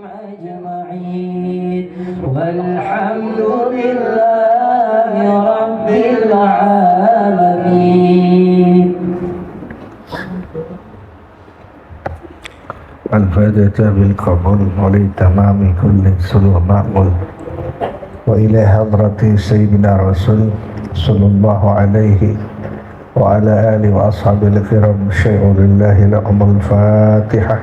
أجمعين والحمد لله رب العالمين. الفاتحة بالقبول ولتمام كل سلو معمول وإلى حضرة سيدنا رسول صلى الله عليه وعلى آله وأصحابه الكرام شيء لله لهم الفاتحة.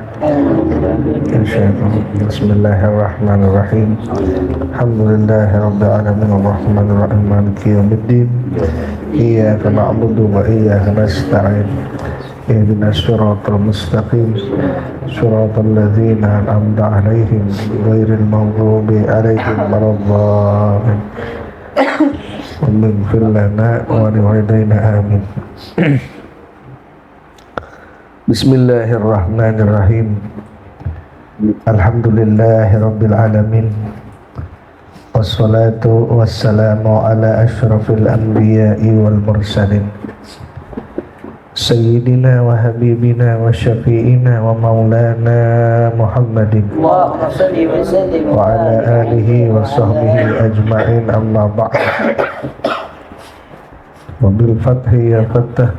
بسم الله الرحمن الرحيم. الحمد لله رب العالمين الرحمن الرحيم مالك يوم الدين إياك نعبد وإياك نستعين اهدنا الصراط المستقيم صراط الذين أنعمت عليهم غير المغضوب عليهم ولا الضالين واغفر لنا ولوالدينا آمين. Bismillahirrahmanirrahim. Alhamdulillahi rabbil alamin. Wassalatu wassalamu ala asyrafil anbiya'i wal mursalin Sayyidina wa habibina wa syafi'ina wa maulana Muhammadin wa ala alihi wa sahbihi ajma'in, amma ba'd. Wa bil fathi ya fattah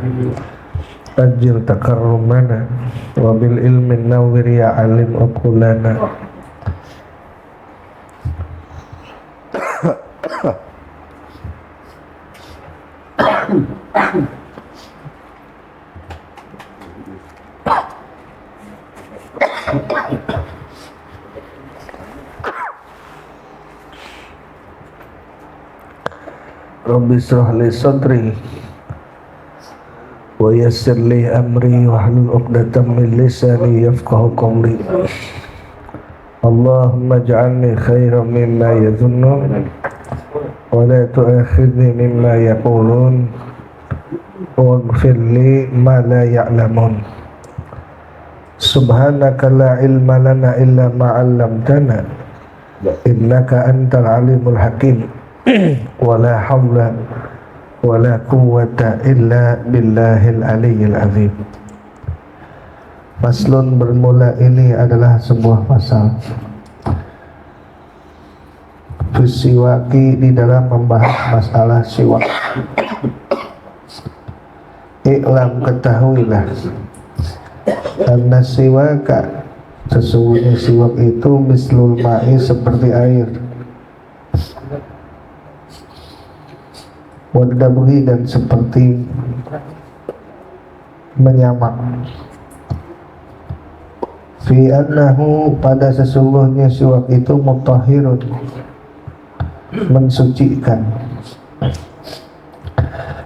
ajil takarrumana wa bil ilmi nawwir ya alim uqulana. Rabbi shrah li sadri wa yassir li amri wahlul 'uqdatam min lisani yafqahu qawli. Allahumma ij'alni khairan mimma yadhunnun wa la tu'akhidhni mimma yaqulun waghfir li ma la ya'lamun. Subhanaka la ilma lana illa ma 'allamtana innaka antal alimul hakim. Wala hawla wala quwwata illa billahil aliyyil azim. Faslun, bermula ini adalah sebuah pasal fisiwaki di dalam membahas masalah siwak. I'lam, ketahuilah, karena siwaka, sesungguhnya siwak itu mislul ma'i, seperti air, wadabhi, dan seperti menyamak. Fi annahu, pada sesungguhnya siwak itu mutahhirun, mensucikan.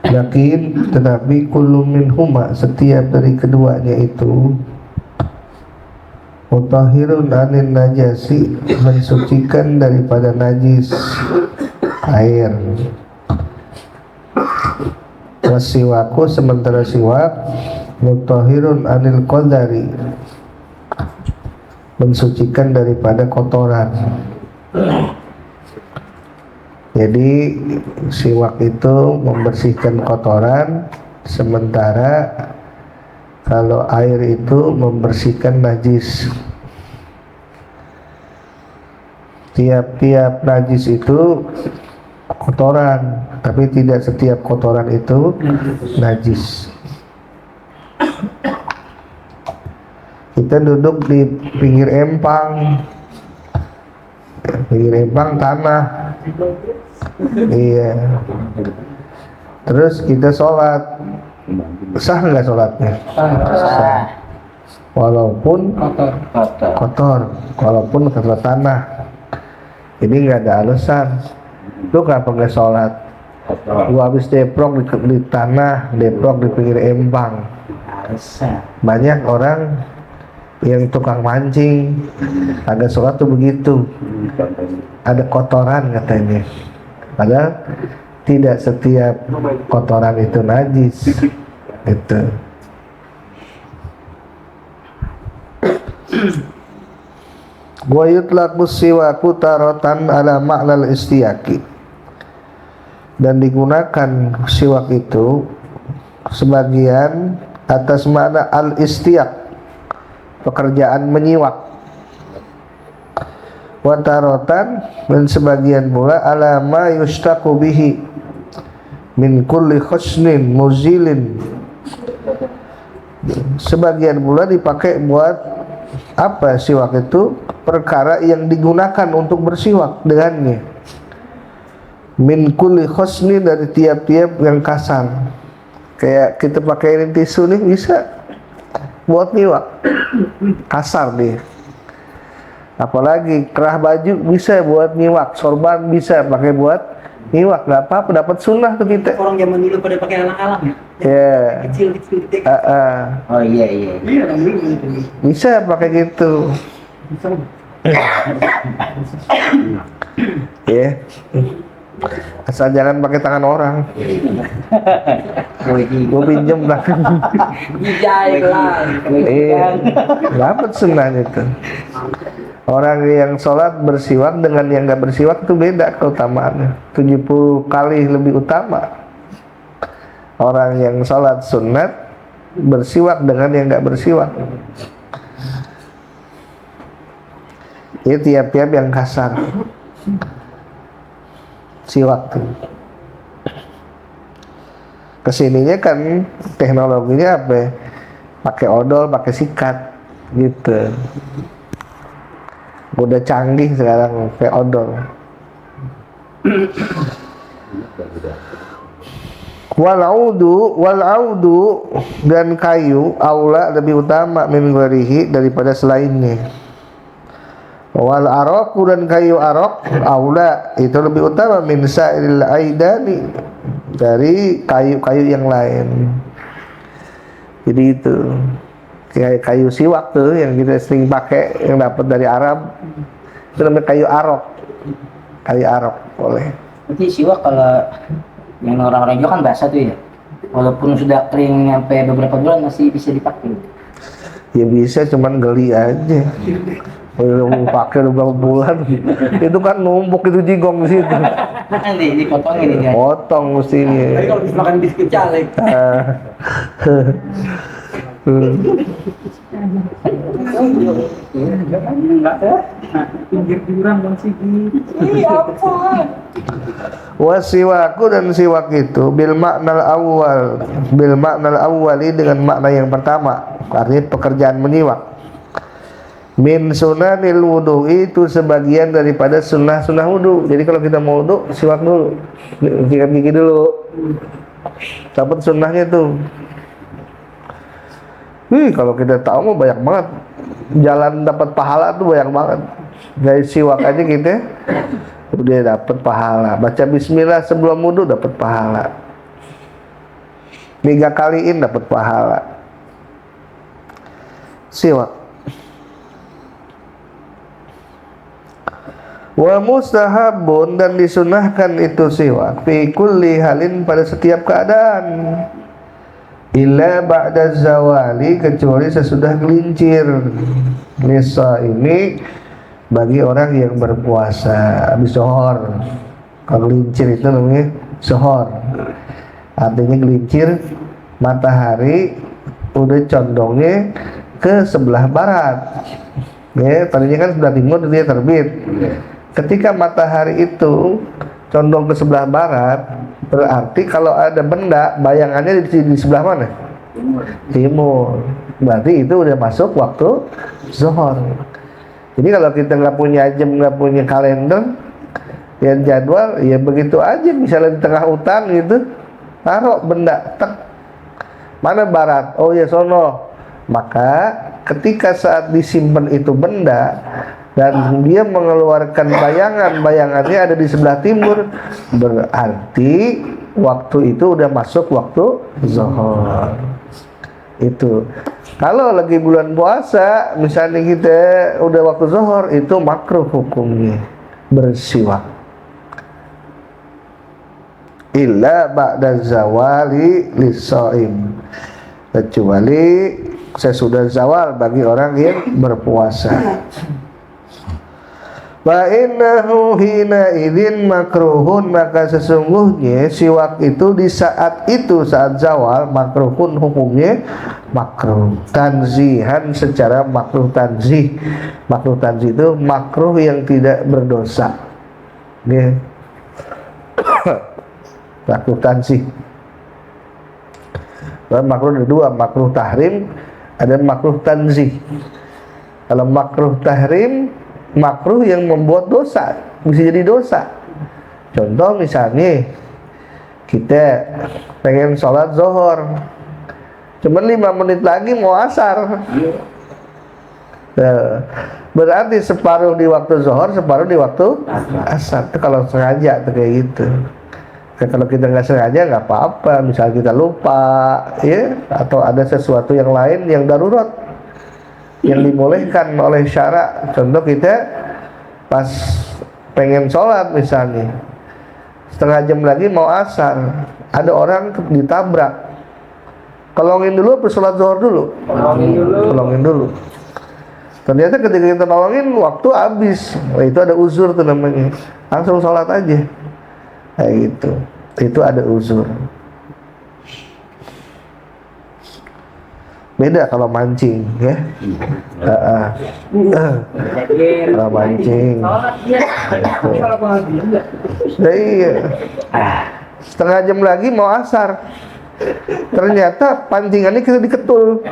Lakin, tetapi kullu minhuma, setiap dari keduanya itu mutahhirun anil najasi, mensucikan daripada najis air. Wasiwaku, sementara siwak mutahhirun anil qadari, mensucikan daripada kotoran. Jadi siwak itu membersihkan kotoran, sementara kalau air itu membersihkan najis. Tiap-tiap najis itu kotoran, tapi tidak setiap kotoran itu najis. Kita duduk di pinggir empang, tanah, iya. Terus kita sholat, sah nggak sholatnya? Sah. Walaupun kotor, walaupun kotor tanah. Ini nggak ada alasan. Lu kenapa nggak sholat? Gua habis deprok di tanah, deprok di pinggir empang. Banyak orang yang tukang mancing agak sholat tuh begitu, ada kotoran katanya, padahal tidak setiap kotoran itu najis. Itu wa yutlaqu siwaku taratan ala ma'nal istiyaki, dan digunakan siwak itu sebagian atas makna al-istiyak, pekerjaan menyiwak. wa tarotan dan sebagian pula ala ma yustaqu bihi min kulli khusnin muzilin, sebagian pula dipakai buat apa siwak itu, perkara yang digunakan untuk bersiwak dengannya, min kulli khusnin, dari tiap-tiap yang kasar. Kayak kita pakai tisu nih bisa buat nyiwak, kasar dia. Apalagi kerah baju bisa buat nyiwak, sorban bisa pakai buat nyiwak, nggak apa-apa, dapat sunnah tuh kita. Orang zaman dulu pada pakai alang-alang ya. Ya. Kecil-kecil. Oh iya. Bisa pakai gitu. Ya. Asal jangan pakai tangan orang. Gue pinjem lah. Dijahit lah. Dapat sunnahnya itu. Orang yang sholat bersiwak dengan yang nggak bersiwak itu beda keutamaannya. 70 kali lebih utama orang yang sholat sunat bersiwak dengan yang nggak bersiwak. Ini tiap-tiap yang kasar siwak tuh. Kesininya kan teknologinya apa ya? Pakai odol, pakai sikat gitu. Udah canggih sekarang pakai odol. Wal audu dan kayu aula lebih utama min ghairihi daripada selainnya. Wal araku dan kayu arok aula itu lebih utama min sa'iril aidani, dari kayu-kayu yang lain. Jadi itu kayak kayu siwak tuh yang kita sering pakai, yang dapat dari Arab, itu namanya kayu arok. Kayu arok boleh. Berarti siwak kalau yang orang-orang juga kan basah tuh ya, walaupun sudah kering sampai beberapa bulan masih bisa dipakai. Ya bisa, cuman geli aja. Belum pakai beberapa bulan, itu kan numpuk itu jigong di situ. Dipotongin ini. Potong mestinya. Tapi kalau bisa makan biskuit caleg. Pinggir jurang bang Sigi. Iya apa? Wasiwaku dan siwak itu bil maknal awwali dengan makna yang pertama, artinya pekerjaan menyiwak. Min sunanil wudu, itu sebagian daripada sunnah wudu. Jadi kalau kita mau wudu, siwak dulu, sikat gigi dulu, dapat sunnahnya tuh. Kalau kita tahu mah banyak banget jalan dapat pahala tuh, banyak banget. Dari siwak aja kita udah dapat pahala. Baca bismillah sebelum wudu dapat pahala. 3 kaliin dapat pahala. Siwak. Wa mustahabun, dan disunahkan itu siwak fi kulli halin, pada setiap keadaan, illa ba'da zawali, kecuali sesudah gelincir. Nisa ini bagi orang yang berpuasa habis zuhur. Kalau gelincir itu namanya zuhur, artinya gelincir matahari udah condongnya ke sebelah barat. Ya, tadinya kan sebelah timur, dia terbit. Ketika matahari itu condong ke sebelah barat, berarti kalau ada benda bayangannya di sebelah mana? Timur. Berarti itu udah masuk waktu zuhur. Jadi kalau kita nggak punya jam, nggak punya kalender yang jadwal, ya begitu aja. Misalnya di tengah hutan gitu, taruh benda, tek, mana barat? Oh ya sono. Maka ketika saat disimpan itu benda dan dia mengeluarkan bayangannya ada di sebelah timur, berarti waktu itu udah masuk waktu zuhur. Itu kalau lagi bulan puasa, misalnya kita udah waktu zuhur, itu makruh hukumnya bersiwak. Illa ba'da zawali lis-shaim, kecuali sesudah zawal bagi orang yang berpuasa. Wa innahu hina idzin makruhun, maka sesungguhnya siwak itu di saat itu, saat zawal, makruhun hukumnya makruh tanzihan, secara makruh tanzih. Makruh tanzih itu makruh yang tidak berdosa, ya. Makruh tanzih. Dan makruh ada dua, makruh tahrim, ada makruh tanzih. Kalau makruh tahrim, makruh yang membuat dosa, bisa jadi dosa. Contoh misalnya kita pengen sholat zuhur, cuman 5 menit lagi mau asar. Berarti separuh di waktu zuhur, separuh di waktu asar. Itu kalau sengaja tuh kayak gitu. Kalau kita nggak sengaja nggak apa-apa, misalnya kita lupa, ya, atau ada sesuatu yang lain yang darurat, yang dibolehkan oleh syarak. Contoh kita pas pengen sholat misalnya, setengah jam lagi mau asar, ada orang ditabrak, tolongin dulu apa sholat zuhur dulu? Tolongin dulu. Ternyata ketika kita nolongin waktu habis, itu ada uzur tuh namanya, langsung sholat aja. Kayak gitu, itu ada uzur. Beda kalau mancing, ya. Kalau mancing, iya. Setengah jam lagi mau asar, ternyata pancingannya kita diketul.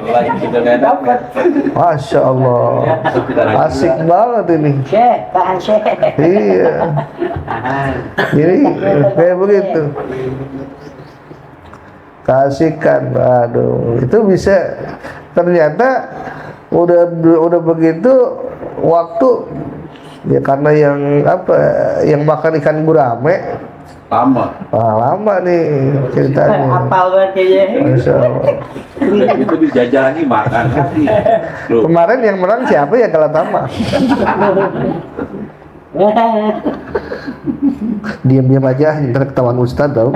Masya Allah, asik banget ini. Iya. Jadi kayak begitu. Kasihkan, aduh, itu bisa, ternyata udah begitu waktu, ya karena yang apa, yang makan ikan gurame lama nih ceritanya. Apal banget ya. Masya Allah. Itu dijajah lagi makan. Kemarin yang menang siapa ya kalau Tama? Diam-diam aja, ntar ketahuan Ustadz tau.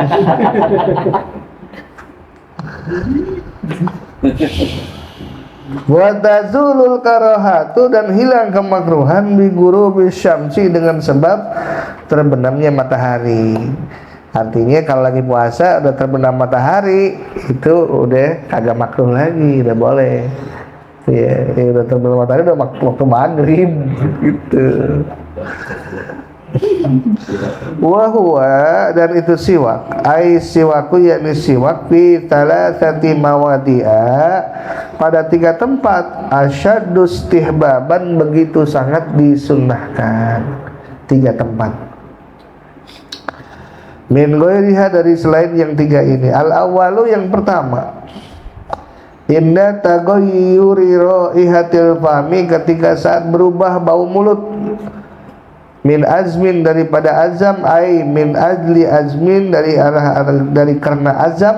Wa tazulul karahatu, dan hilang kemakruhan bi ghurubi syamsi, dengan sebab terbenamnya matahari. Artinya kalau lagi puasa udah terbenam matahari, itu udah kagak makruh lagi, udah boleh. Ya, udah terbenam matahari udah waktu maghrib gitu. Wahwa, dan itu siwak, ai siwaku, yakni siwak fi thalathati mawadi'a, pada 3 tempat, asyaddu istihbaban, begitu sangat disunnahkan. 3 tempat. Min ghairiha, dari selain yang 3 ini. Al awalu, yang pertama, inna taghayyuri raihatil fami, ketika saat berubah bau mulut. Min azmin, daripada azam, ai min ajli azmin, dari karena azam.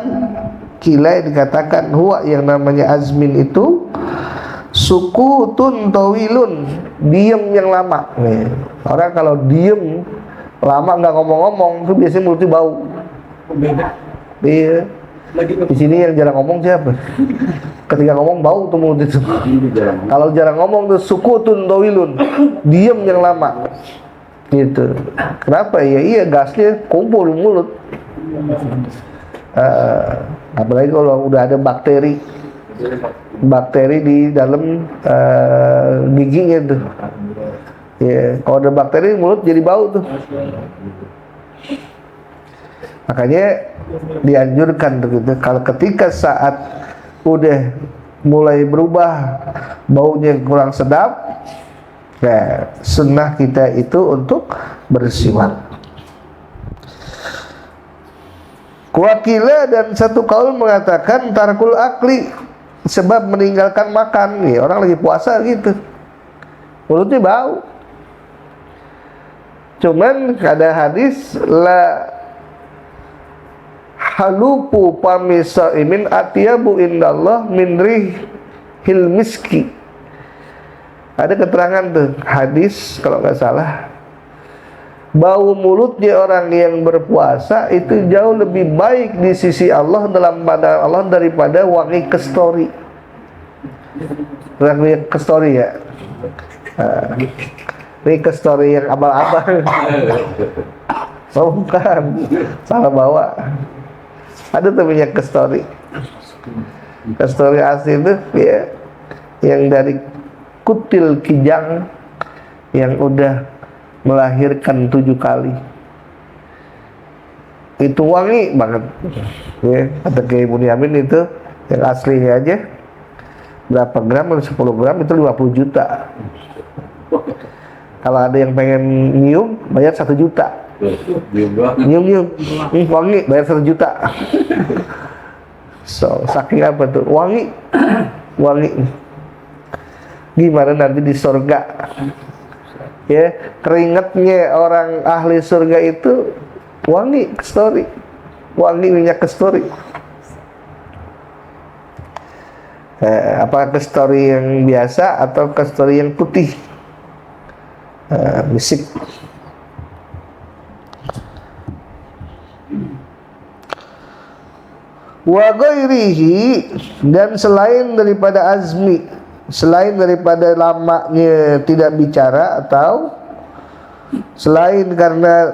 Kila, dikatakan huwa, yang namanya azmin itu sukutun tawilun, diam yang lama. Nih, orang kalau diem lama nggak ngomong-ngomong itu biasanya mulutnya bau. Iya. Di sini yang jarang ngomong siapa? Ketika ngomong bau tuh mulut itu. Kalau jarang ngomong tuh sukutun tawilun, diam yang lama. Gitu. Kenapa ya? Iya, gasnya kumpul di mulut. Apalagi kalau udah ada bakteri di dalam giginya tuh. Ya, kalau ada bakteri mulut jadi bau tuh. Makanya dianjurkan begitu. Kalau ketika saat udah mulai berubah, baunya kurang sedap, ya, sunnah kita itu untuk bersiwak. Wakila, dan satu kaul mengatakan tarkul akli, sebab meninggalkan makan. Ya, orang lagi puasa gitu, mulutnya bau. Cuman ada hadis la halupu pamisa imin atiyabu indallah min rihil miski. Ada keterangan tuh hadis kalau nggak salah, bau mulutnya orang yang berpuasa itu jauh lebih baik di sisi Allah, dalam pandangan Allah, daripada wangi kestori. Wangi kestori ya. Ini ke story yang abal-abal. Oh bukan, salah bawa. Ada tuh minyak ke story. Ke story asli itu ya, yang dari kutil kijang yang udah melahirkan 7 kali. Itu wangi banget. Ya, kata Kiai Bunyamin itu yang aslinya aja berapa gram, 10 gram itu 50 juta. Kalau ada yang pengen nyium, bayar 1 juta. Nyium, wangi, bayar 1 juta. So, saking apa tuh? Wangi. Gimana nanti di surga? Ya, keringatnya orang ahli surga itu wangi kasturi, wangi minyak kasturi. Apa kasturi yang biasa atau kasturi yang putih? Bisik. Wa ghairihi, dan selain daripada azmi, selain daripada lamanya tidak bicara atau selain karena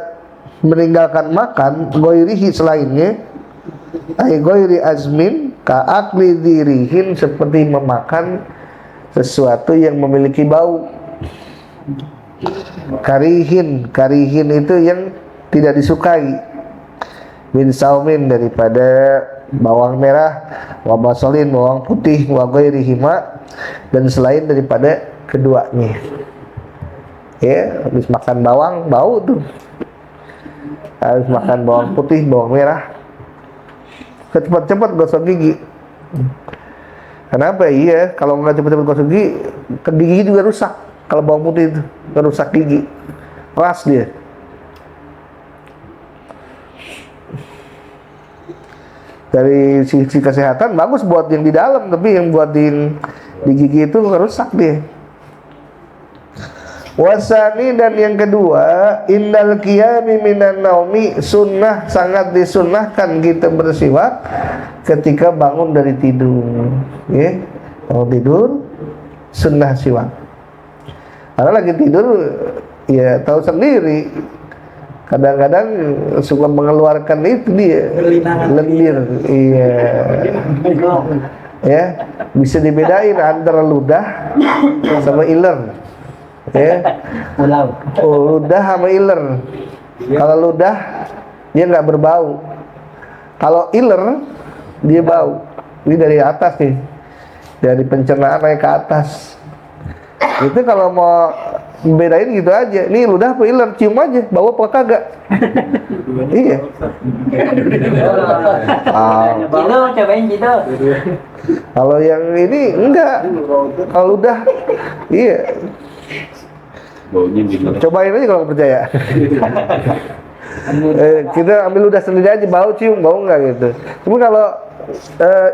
meninggalkan makan, ghairihi selainnya, ay ghairi azmin ka akli dirihin, seperti memakan sesuatu yang memiliki bau. Karihin itu yang tidak disukai. Min saumin, daripada bawang merah, wa basolin, bawang putih, wa ghairihima, dan selain daripada keduanya. Ya, habis makan bawang bau tuh. Habis makan bawang putih, bawang merah, cepat-cepat gosok gigi. Kenapa? Iya, kalau nggak cepat-cepat gosok gigi, ke gigi juga rusak. Kalau bawang putih itu merusak gigi, keras dia. Dari sisi kesehatan bagus buat yang di dalam, tapi yang buat di gigi itu rusak dia. Wasani, dan yang kedua, indal qiyami minan naumi, sunnah, sangat disunnahkan kita bersiwak ketika bangun dari tidur. Ya, bangun tidur sunnah siwak. Karena lagi tidur ya tahu sendiri, kadang-kadang suka mengeluarkan itu dia lendir. Iya. Ya, bisa dibedain antara ludah sama iler. Ya, ludah sama iler. Kalau ludah dia nggak berbau, kalau iler dia bau. Ini dari atas nih, dari pencernaan naik ke atas. Itu kalau mau bedain gitu aja. Ini ludah apa iler, cium aja, bau apa kagak. Iya. Cino, cobain Cino. Kalau yang ini enggak. Kalau ludah, iya. Cobain aja kalau nggak percaya. Kita ambil ludah sendiri aja, bau, cium, bau enggak gitu. Cuma kalau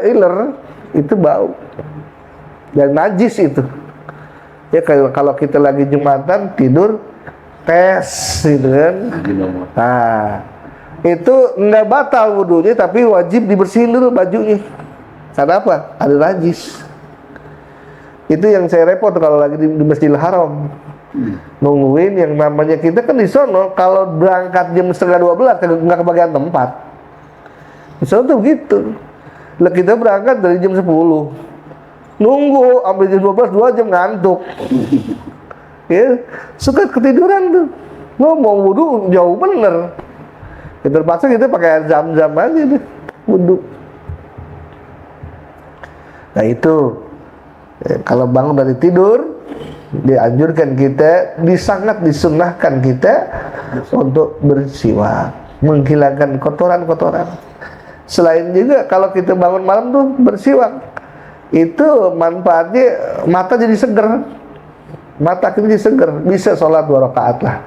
iler itu bau dan najis itu. Ya kalau kita lagi Jumatan tidur tes gitu kan. Nah, itu enggak batal wudunya, tapi wajib dibersihin dulu bajunya. Karena apa? Ada najis. Itu yang saya repot kalau lagi di Masjidil Haram. Nungguin yang namanya kita kan di sono, kalau berangkat jam 11:30 nggak kebagian tempat. Di sono tuh begitu. Lah kita berangkat dari jam 10. Nunggu sampai jam 12, 2 jam ngantuk. Ya, suka ketiduran tuh. Mau wudu jauh bener. Ya, terpaksa kita pakai air zam-zam aja deh wudu. Nah itu kalau bangun dari tidur dianjurkan kita, sangat disunnahkan kita untuk bersiwak, menghilangkan kotoran-kotoran. Selain juga kalau kita bangun malam tuh bersiwak, itu manfaatnya mata jadi seger, mata kita jadi seger. Bisa sholat 2 rakaat lah,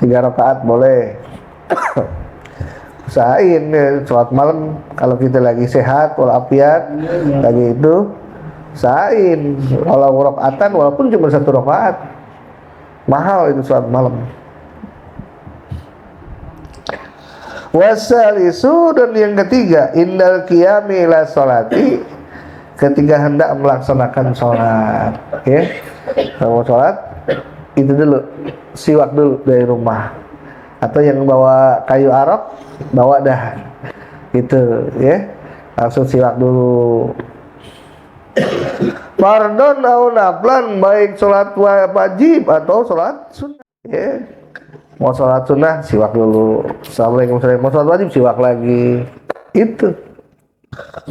3 rakaat boleh. Usahain ya, sholat malam kalau kita lagi sehat walafiat, lagi itu usahain kalau rakaatan walaupun cuma 1 rakaat, mahal itu sholat malam. Wasalisu, dan yang ketiga, indal qiyami ila sholati, ketika hendak melaksanakan sholat. Ya, kalau mau sholat itu dulu, siwak dulu dari rumah. Atau yang bawa kayu arok, bawa dah. Gitu ya. Langsung siwak dulu. Fardon au naflan, baik sholat wajib atau sholat sunnah ya. Mau sholat sunnah siwak dulu. Assalamualaikum, mau sholat wajib siwak lagi. Itu.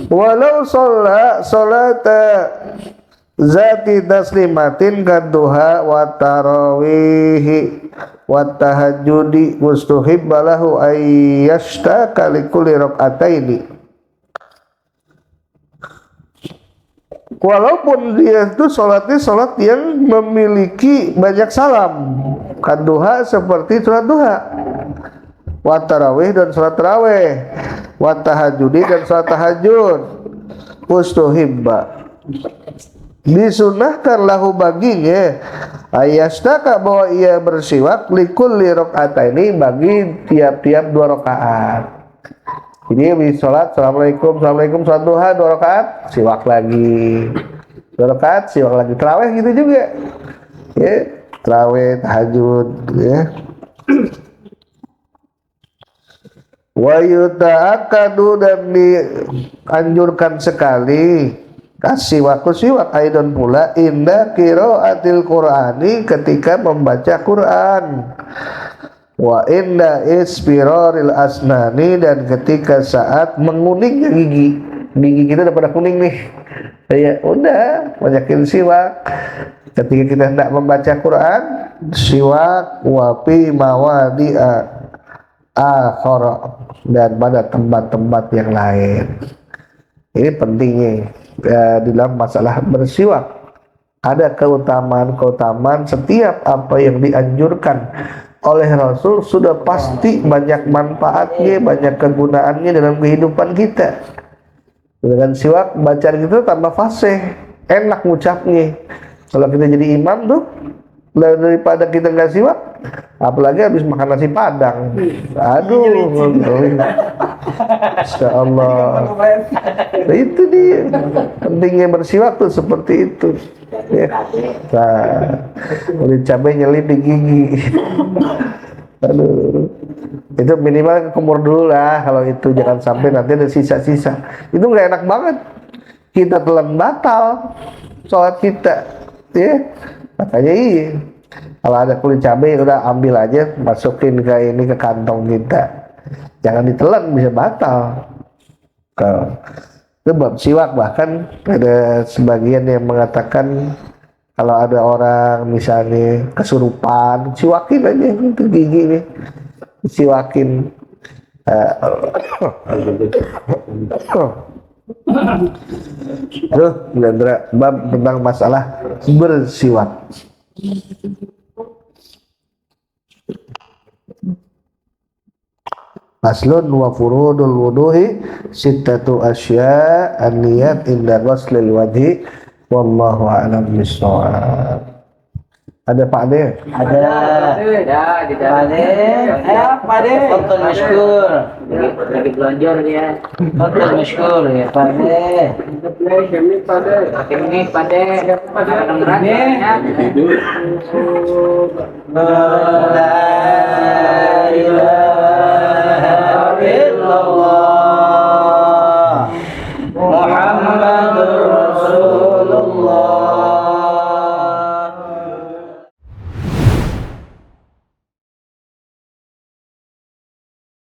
Walau sholat zati taslimatin kadduha wa tarawihi wa tahajjudi mustuhibba lahu ayyashtaka likulli rak'ataini. Walaupun dia itu sholatnya sholat yang memiliki banyak salam, kadduha seperti sholat duha, wa tarawih dan sholat tarawih, wa tahajjudi dan sholat tahajud, mustuhibba disunahkan lahu baginya ayastaka bahwa ia bersiwak likulli rakaataini bagi tiap-tiap 2 rakaat. Jadi habis sholat assalamualaikum sholat duha 2 rakaat siwak lagi 2 rakaat siwak lagi, tarawih gitu juga ya, tarawih tahajud ya. Wa yuta'akadu, dan dianjurkan sekali kasih waktu siwak aidan pula inda qiraatil qur'ani, ketika membaca Quran, wa inda isfiraril asnani, dan ketika saat menguningnya gigi kita udah pada kuning nih ya udah banyakin siwak ketika kita hendak membaca Quran, siwak wa fi mawadi'a akhara, dan pada tempat-tempat yang lain. Ini pentingnya di dalam masalah bersiwak. Ada keutamaan setiap apa yang dianjurkan oleh Rasul sudah pasti banyak manfaatnya, banyak kegunaannya dalam kehidupan kita. Dengan siwak bacaan kita tambah fasih, enak ngucapnya. Kalau kita jadi imam tuh, daripada kita nggak siwak, apalagi habis makan nasi padang, aduh, Masya Allah. Nah, itu dia pentingnya bersiwak tuh seperti itu ya. Nah, udah cabai nyelip di gigi, aduh, itu minimal kumur dulu lah. Kalau itu jangan sampai nanti ada sisa-sisa, itu nggak enak banget, kita telan batal sholat kita ya. Makanya iya, kalau ada kulit cabai udah ambil aja, masukin ke ini, ke kantong kita, jangan ditelan, bisa batal. Itu bab siwak. Bahkan ada sebagian yang mengatakan kalau ada orang misalnya kesurupan, siwakin aja itu gigi nih, siwakin. Tuh, bab tentang masalah bersiwak. Aslun wa furudul wuduhi sittatu asya, an-niyat inda ghuslil wajhi, wallahu a'lam bishawab. Ada Pak De? Ada. Ya, di dalam. Pak De. Pak De. Tonton masykur. Lagi belanja dia. Tonton masykur ya, Pak De. Ini Pak De. Ini Pak De. Tidur. La ilaha